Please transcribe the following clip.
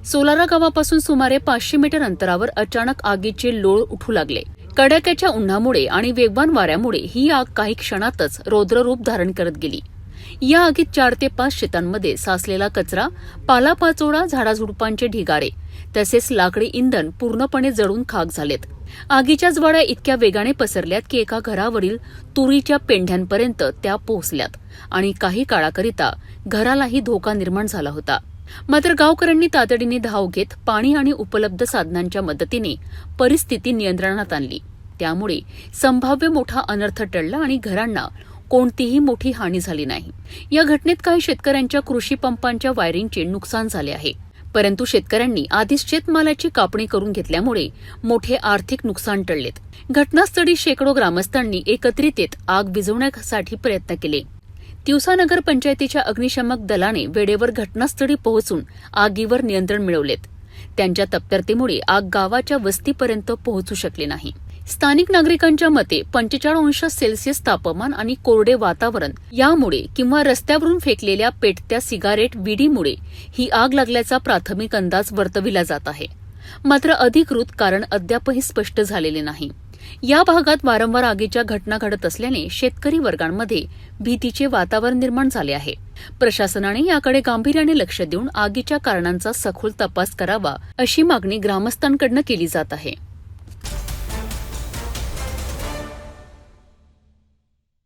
सोलारा गावापासून सुमारे 500 मीटर अंतरावर अचानक आगीचे लोळ उठू लागले. कडाक्याच्या उन्हामुळे आणि वेगवान वाऱ्यामुळे ही आग काही क्षणातच रौद्ररूप धारण करत गेली. या आगीत 4 ते 5 शेतांमध्ये साचलेला कचरा, पालापाचोळा, झाडाझुडपांचे ढिगारे तसेच लाकडी इंधन पूर्णपणे जळून खाक झालेत. आगीच्या ज्वाळा इतक्या वेगाने पसरल्यात की एका घरावरील तुरीच्या पेंढ्यांपर्यंत त्या पोहोचल्यात आणि काही काळाकरिता घरालाही धोका निर्माण झाला होता. मात्र गावकऱ्यांनी तातडीने धाव घेत पाणी आणि उपलब्ध साधनांच्या मदतीने परिस्थिती नियंत्रणात आणली. त्यामुळे संभाव्य मोठा अनर्थ टळला आणि घरांना कोणतीही मोठी हानी झाली नाही. या घटनेत काही शेतकऱ्यांच्या कृषी पंपांच्या वायरिंगचे नुकसान झाले आहे, परंतु शेतकऱ्यांनी आधीच शेतमालाची कापणी करून घेतल्यामुळे मोठे आर्थिक नुकसान टळलेत. घटनास्थळी शेकडो ग्रामस्थांनी एकत्रित येत आग विझवण्यासाठी प्रयत्न केले. तिवसा नगर पंचायतीच्या अग्निशमक दलाने वेळेवर घटनास्थळी पोहोचून आगीवर नियंत्रण मिळवलेत. त्यांच्या तत्परतेमुळे आग गावाच्या वस्तीपर्यंत पोहोचू शकली नाही. स्थानिक नागरिकांच्या मते 45°C तापमान आणि कोरडे वातावरण यामुळे किंवा रस्त्यावरून फेकलेल्या पेटत्या सिगारेट विडीमुळे ही आग लागल्याचा प्राथमिक अंदाज वर्तविला जात आहे. मात्र अधिकृत कारण अद्यापही स्पष्ट झालेले नाही. या भागात वारंवार आगीच्या घटना घडत असल्याने शेतकरी वर्गांमध्ये भीतीचे वातावरण निर्माण झाले आहे. प्रशासनाने याकडे गांभीर्याने लक्ष देऊन आगीच्या कारणांचा सखोल तपास करावा अशी मागणी ग्रामस्थांकडून केली जात आहे.